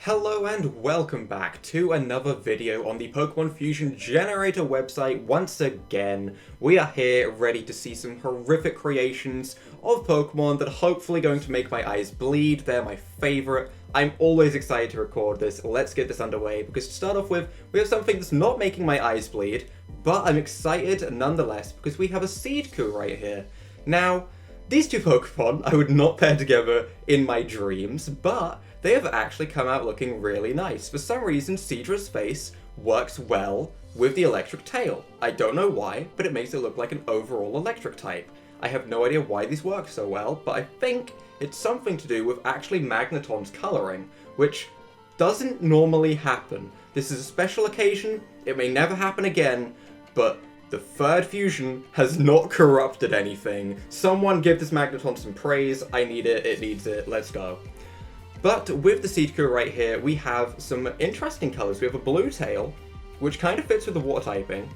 Hello and welcome back to another video on the Pokemon Fusion Generator website. Once again, we are here ready to see some horrific creations of Pokemon that are hopefully going to make my eyes bleed. They're my favorite. I'm always excited to record this. Let's get this underway, because to start off with, we have something that's not making my eyes bleed, but I'm excited nonetheless because we have a Seedcoo right here. Now, these two Pokemon I would not pair together in my dreams, but they have actually come out looking really nice. For some reason, Seedra's face works well with the electric tail. I don't know why, but it makes it look like an overall electric type. I have no idea why these work so well, but I think it's something to do with actually Magneton's colouring, which doesn't normally happen. This is a special occasion, it may never happen again, but the third fusion has not corrupted anything. Someone give this Magneton some praise. I need it, it needs it, let's go. But with the Seedcoo right here, we have some interesting colours. We have a blue tail, which kind of fits with the water typing.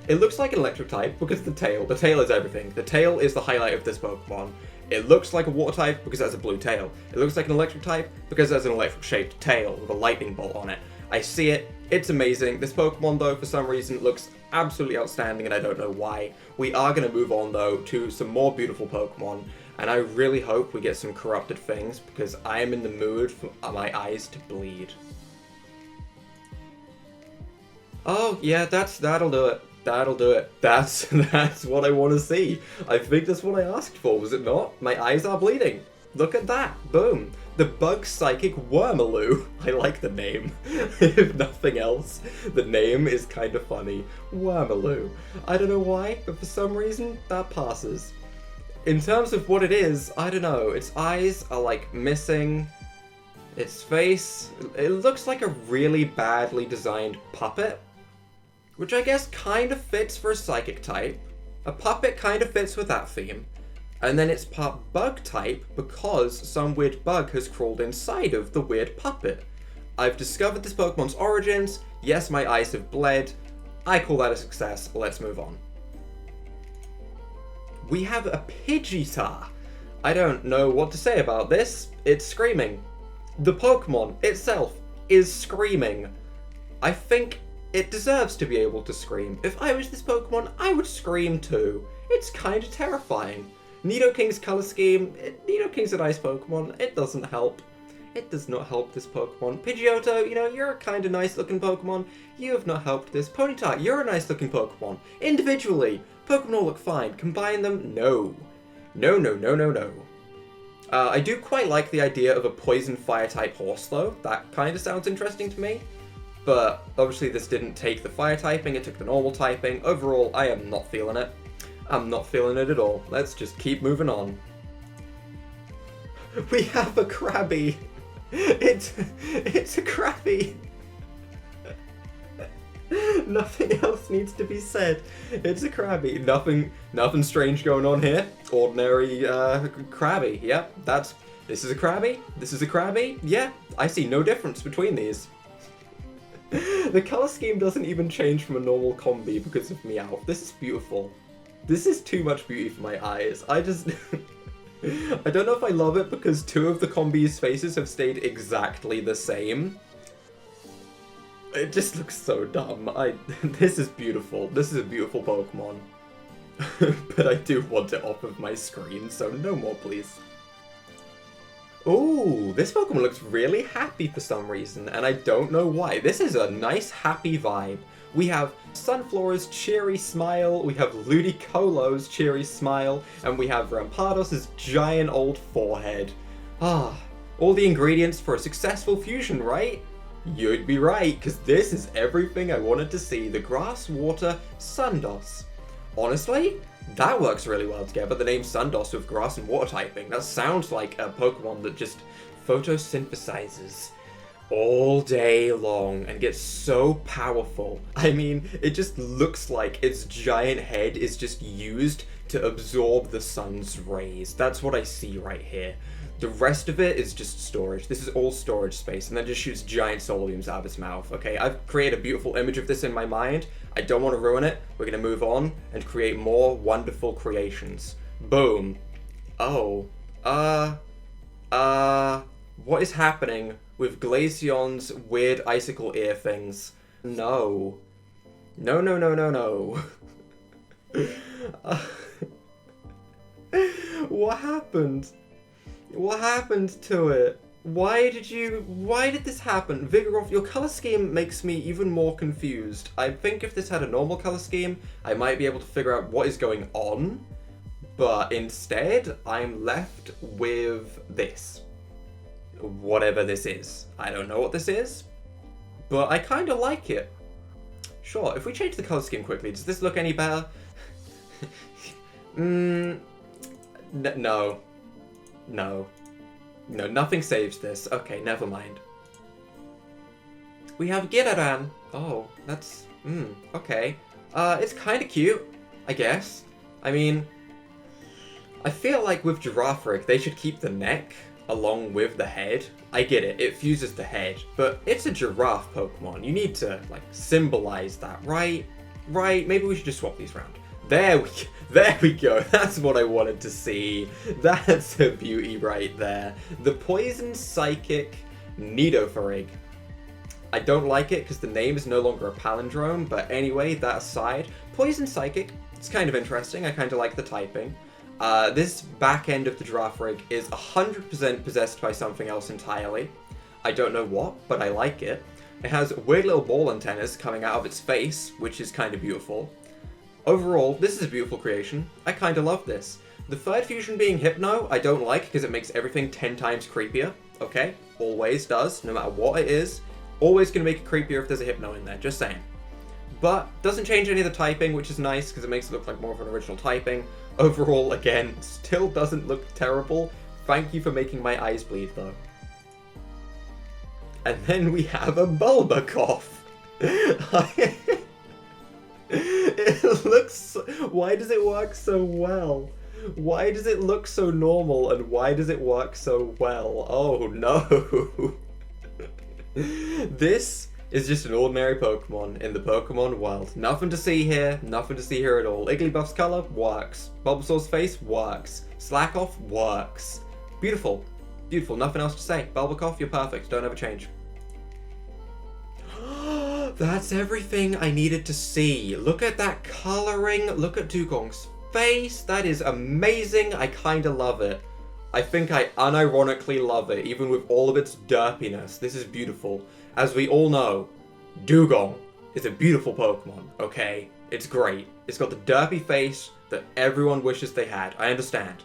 It looks like an electric type because the tail is everything. The tail is the highlight of this Pokemon. It looks like a water type because it has a blue tail. It looks like an electric type because it has an electric shaped tail with a lightning bolt on it. I see it, it's amazing. This Pokemon though, for some reason, looks absolutely outstanding and I don't know why. We are going to move on though to some more beautiful Pokemon. And I really hope we get some corrupted things, because I am in the mood for my eyes to bleed. Oh, yeah, that'll do it. That'll do it. That's what I want to see. I think that's what I asked for, was it not? My eyes are bleeding. Look at that. Boom. The Bug Psychic Waterloo. I like the name. If nothing else, the name is kind of funny. Waterloo. I don't know why, but for some reason, that passes. In terms of what it is, I don't know. Its eyes are like missing. Its face, it looks like a really badly designed puppet, which I guess kind of fits for a psychic type. A puppet kind of fits with that theme. And then it's part bug type because some weird bug has crawled inside of the weird puppet. I've discovered this Pokemon's origins. Yes, my eyes have bled. I call that a success. Let's move on. We have a Pidgey Star. I don't know what to say about this. It's screaming. The Pokemon itself is screaming. I think it deserves to be able to scream. If I was this Pokemon, I would scream too. It's kind of terrifying. Nidoking's color scheme. Nidoking's a nice Pokemon. It doesn't help. It does not help this Pokemon. Pidgeotto, you know, you're a kind of nice looking Pokemon. You have not helped this. Ponyta, you're a nice looking Pokemon. Individually, Pokemon all look fine. Combine them, no. No, no, no, no, no. I do quite like the idea of a poison fire type horse though. That kind of sounds interesting to me. But obviously this didn't take the fire typing, it took the normal typing. Overall, I am not feeling it. I'm not feeling it at all. Let's just keep moving on. We have a Crabby. It's a Crabby. Nothing else needs to be said. It's a Crabby. Nothing strange going on here. Ordinary Crabby. Yep, this is a Crabby. This is a Crabby. Yeah, I see no difference between these. The color scheme doesn't even change from a normal combi because of Meowth. This is beautiful. This is too much beauty for my eyes. I just I don't know if I love it because two of the combi's faces have stayed exactly the same. It just looks so dumb. This is beautiful. This is a beautiful Pokemon. But I do want it off of my screen, so no more please. Ooh, this Pokemon looks really happy for some reason, and I don't know why. This is a nice happy vibe. We have Sunflora's cheery smile, we have Ludicolo's cheery smile, and we have Rampardos' giant old forehead. Ah, all the ingredients for a successful fusion, right? You'd be right, because this is everything I wanted to see. The Grass, Water, Sundos. Honestly, that works really well together, the name Sundos with Grass and Water typing. That sounds like a Pokemon that just photosynthesizes all day long and gets so powerful. I mean, it just looks like its giant head is just used to absorb the sun's rays. That's what I see right here. The rest of it is just storage. This is all storage space, and then just shoots giant solar beams out of its mouth. Okay, I've created a beautiful image of this in my mind. I don't want to ruin it. We're going to move on and create more wonderful creations. Boom. Oh. What is happening with Glaceon's weird icicle ear things. No. No, no, no, no, no. What happened? What happened to it? Why did this happen? Vigoroth, your color scheme makes me even more confused. I think if this had a normal color scheme, I might be able to figure out what is going on. But instead, I'm left with this. Whatever this is. I don't know what this is, but I kind of like it. Sure, if we change the color scheme quickly, does this look any better? No. No. No, nothing saves this. Okay, never mind. We have Gidaran. Oh, that's... okay. It's kind of cute, I guess. I mean, I feel like with Giraffric, they should keep the neck along with the head. I get it, it fuses the head, but it's a giraffe Pokemon. You need to, like, symbolize that, right? Right, maybe we should just swap these around. There we go. That's what I wanted to see. That's a beauty right there. The Poison Psychic Nidofarig. I don't like it because the name is no longer a palindrome, but anyway, that aside, Poison Psychic, it's kind of interesting. I kind of like the typing. This back end of the Giraffrig is 100% possessed by something else entirely. I don't know what, but I like it. It has weird little ball antennas coming out of its face, which is kind of beautiful. Overall, this is a beautiful creation. I kind of love this. The third fusion being Hypno, I don't like because it makes everything 10 times creepier. Okay? Always does, no matter what it is. Always going to make it creepier if there's a Hypno in there, just saying. But doesn't change any of the typing, which is nice because it makes it look like more of an original typing. Overall, again, still doesn't look terrible. Thank you for making my eyes bleed, though. And then we have a Bulbacoff. It looks... Why does it work so well? Why does it look so normal, and why does it work so well? Oh, no. This is just an ordinary Pokemon in the Pokemon world. Nothing to see here, nothing to see here at all. Igglybuff's color works. Bulbasaur's face works. Slackoff works. Beautiful. Beautiful, nothing else to say. Bulbacoff, you're perfect, don't ever change. That's everything I needed to see. Look at that coloring, look at Dugong's face. That is amazing, I kinda love it. I think I unironically love it, even with all of its derpiness. This is beautiful. As we all know, Dugong is a beautiful Pokemon, okay? It's great. It's got the derpy face that everyone wishes they had. I understand.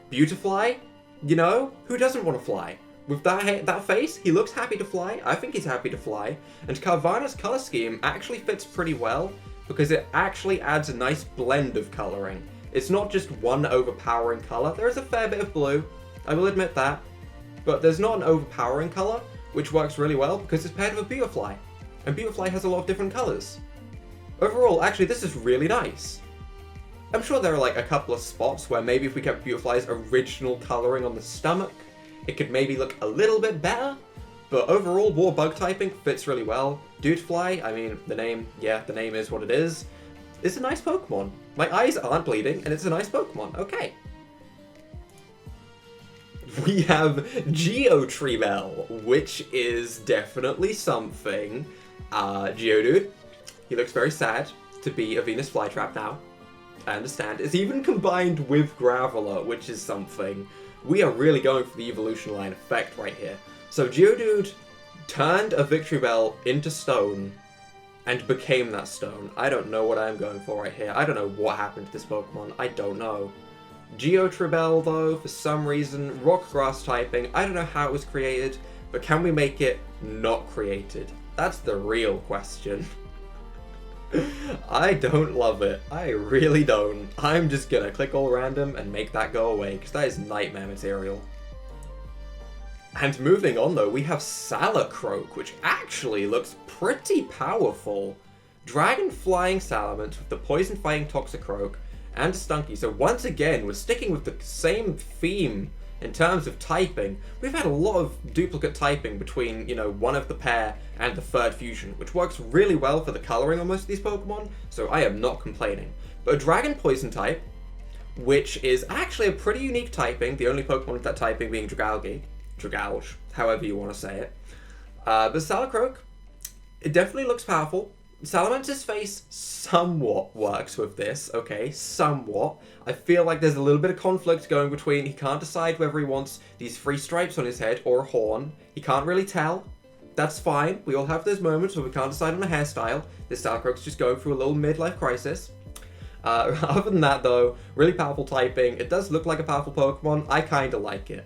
Beautifly, you know, who doesn't want to fly? With that face, he looks happy to fly. I think he's happy to fly. And Carvana's color scheme actually fits pretty well because it actually adds a nice blend of coloring. It's not just one overpowering color. There is a fair bit of blue, I will admit that. But there's not an overpowering color, which works really well because it's paired with Beautifly. And Beautifly has a lot of different colors. Overall, actually, this is really nice. I'm sure there are like a couple of spots where maybe if we kept Beautifly's original coloring on the stomach, it could maybe look a little bit better. But overall, War Bug typing fits really well. Dudefly, I mean, the name is what it is. It's a nice Pokemon. My eyes aren't bleeding, and it's a nice Pokemon. Okay. We have Geodude, which is definitely something. Geodude, he looks very sad to be a Venus flytrap now. I understand. It's even combined with Graveler, which is something. We are really going for the evolution line effect right here. So Geodude turned a Victory Bell into stone and became that stone. I don't know what I'm going for right here. I don't know what happened to this Pokemon. I don't know. Geotribel, though, for some reason, rock grass typing. I don't know how it was created, but can we make it not created? That's the real question. I don't love it. I really don't. I'm just gonna click all random and make that go away, because that is nightmare material. And moving on, though, we have Sylar Croak, which actually looks pretty powerful. Dragon Flying Salamence with the Poison Fighting Toxicroak and Stunky. So once again, we're sticking with the same theme in terms of typing. We've had a lot of duplicate typing between, you know, one of the pair and the third fusion, which works really well for the coloring on most of these Pokemon, so I am not complaining. But a Dragon Poison type, which is actually a pretty unique typing, the only Pokemon with that typing being Dragalge, Dragouge, however you want to say it. But Sylar Croak, it definitely looks powerful. Salamancer's face somewhat works with this, okay, somewhat. I feel like there's a little bit of conflict going between, he can't decide whether he wants these 3 stripes on his head or a horn. He can't really tell. That's fine. We all have those moments where we can't decide on a hairstyle. This Sylar Croak's just going through a little midlife crisis. Other than that, though, really powerful typing. It does look like a powerful Pokemon. I kind of like it.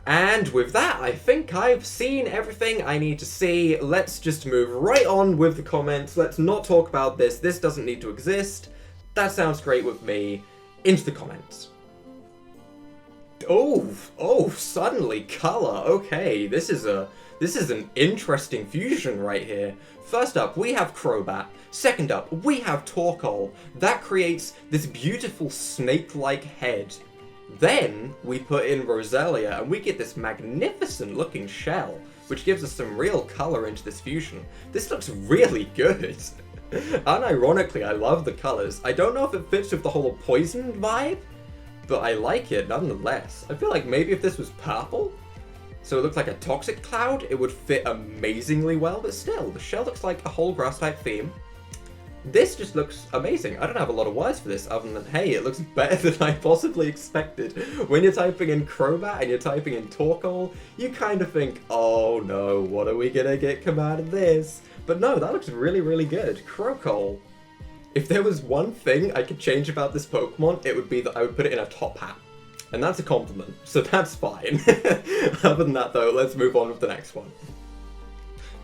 And with that, I think I've seen everything I need to see. Let's just move right on with the comments. Let's not talk about this. This doesn't need to exist. That sounds great with me. Into the comments. Oh, suddenly color. Okay, this is an interesting fusion right here. First up, we have Crobat. Second up, we have Torkoal. That creates this beautiful snake-like head. Then we put in Roselia and we get this magnificent looking shell, which gives us some real color into this fusion. This looks really good. Unironically, I love the colors. I don't know if it fits with the whole poison vibe, but I like it nonetheless. I feel like maybe if this was purple, so it looked like a toxic cloud, it would fit amazingly well, but still, the shell looks like a whole grass type theme. This just looks amazing. I don't have a lot of words for this other than, hey, it looks better than I possibly expected. When you're typing in Crobat and you're typing in Torkoal, you kind of think, oh no, what are we gonna come out of this? But no, that looks really, really good. Croak. If there was one thing I could change about this Pokemon, it would be that I would put it in a top hat. And that's a compliment, so that's fine. Other than that though, let's move on with the next one.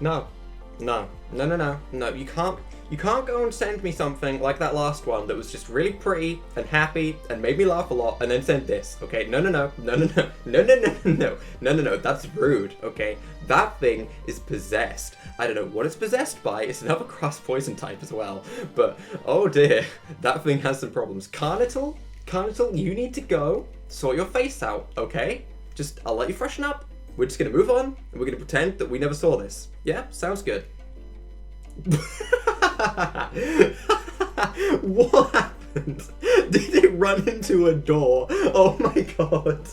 No, you can't go and send me something like that last one that was just really pretty and happy and made me laugh a lot and then send this, okay? No, that's rude, okay? That thing is possessed. I don't know what it's possessed by. It's another cross poison type as well, but oh dear, that thing has some problems. Carnital, you need to go sort your face out, okay? I'll let you freshen up. We're just gonna move on and we're gonna pretend that we never saw this. Yeah, sounds good. What happened? Did it run into a door? Oh my god.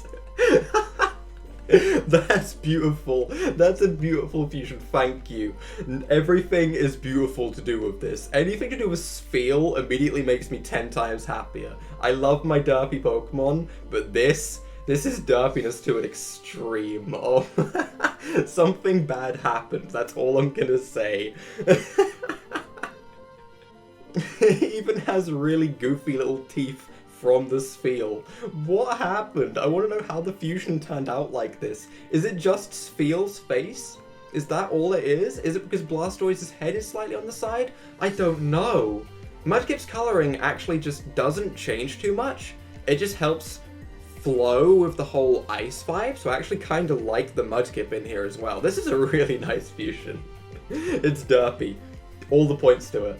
That's beautiful. That's a beautiful fusion. Thank you. Everything is beautiful to do with this. Anything to do with feel immediately makes me 10 times happier. I love my derpy Pokemon, but this is derpiness to an extreme. Oh, something bad happened. That's all I'm gonna say. It even has really goofy little teeth from the Spheal. What happened? I want to know how the fusion turned out like this. Is it just Spheal's face? Is that all it is? Is it because Blastoise's head is slightly on the side? I don't know. Mudkip's coloring actually just doesn't change too much. It just helps flow with the whole ice vibe, so I actually kind of like the Mudkip in here as well. This is a really nice fusion. It's derpy. All the points to it.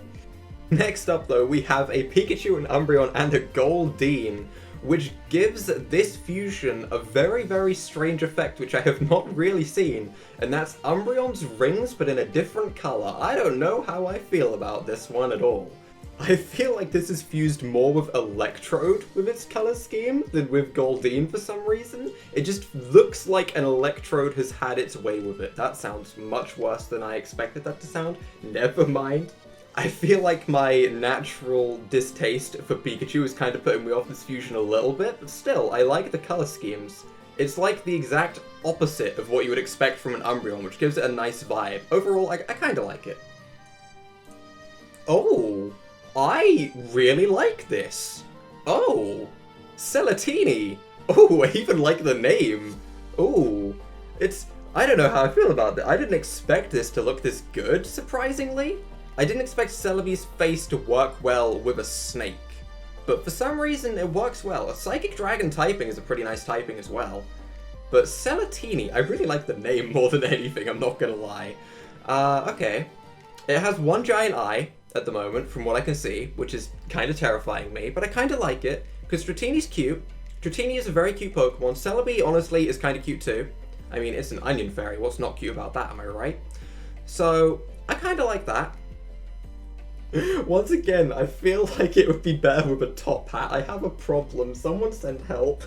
Next up though, we have a Pikachu, an Umbreon, and a Goldeen, which gives this fusion a very, very strange effect which I have not really seen, and that's Umbreon's rings but in a different color. I don't know how I feel about this one at all. I feel like this is fused more with Electrode with its color scheme than with Goldeen for some reason. It just looks like an Electrode has had its way with it. That sounds much worse than I expected that to sound. Never mind. I feel like my natural distaste for Pikachu is kind of putting me off this fusion a little bit, but still, I like the color schemes. It's like the exact opposite of what you would expect from an Umbreon, which gives it a nice vibe. Overall, I kind of like it. Oh, I really like this. Oh, Celatini. Oh, I even like the name. Oh, I don't know how I feel about that. I didn't expect this to look this good, surprisingly. I didn't expect Celebi's face to work well with a snake, but for some reason it works well. A Psychic Dragon typing is a pretty nice typing as well. But Celatini, I really like the name more than anything, I'm not gonna lie. Okay. It has one giant eye at the moment, from what I can see, which is kind of terrifying me, but I kind of like it, because Dratini's cute. Dratini is a very cute Pokemon. Celebi, honestly, is kind of cute too. I mean, it's an onion fairy, what's not cute about that, am I right? So, I kind of like that. Once again, I feel like it would be better with a top hat. I have a problem. Someone send help.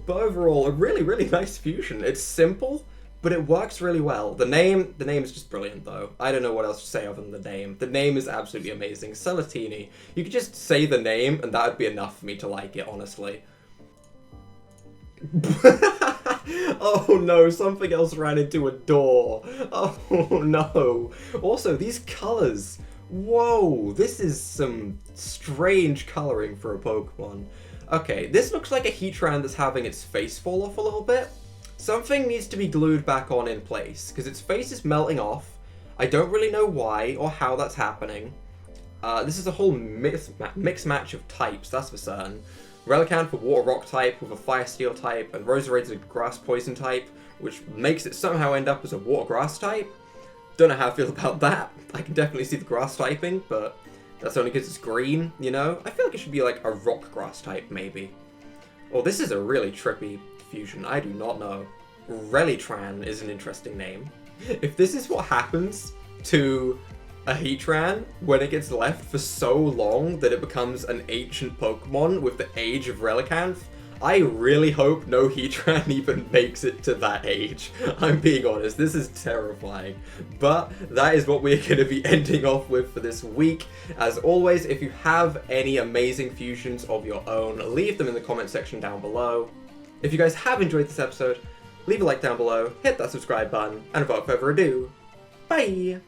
But overall, a really, really nice fusion. It's simple, but it works really well. The name is just brilliant, though. I don't know what else to say other than the name. The name is absolutely amazing. Salatini. You could just say the name, and that would be enough for me to like it, honestly. Oh no, something else ran into a door. Oh no. Also, these colors. Whoa, this is some strange coloring for a Pokemon. Okay, this looks like a Heatran that's having its face fall off a little bit. Something needs to be glued back on in place, because its face is melting off. I don't really know why or how that's happening. This is a whole mix match of types, that's for certain. Relicanth a Water Rock type with a Fire Steel type, and Roserade's a Grass Poison type, which makes it somehow end up as a Water Grass type. Don't know how I feel about that. I can definitely see the Grass typing, but that's only because it's green, you know? I feel like it should be like a Rock Grass type, maybe. Well, this is a really trippy fusion, I do not know. Relicanth is an interesting name. If this is what happens to a Heatran when it gets left for so long that it becomes an ancient Pokemon with the age of Relicanth, I really hope no Heatran even makes it to that age. I'm being honest, this is terrifying. But that is what we're going to be ending off with for this week. As always, if you have any amazing fusions of your own, leave them in the comment section down below. If you guys have enjoyed this episode, leave a like down below, hit that subscribe button, and without further ado, bye!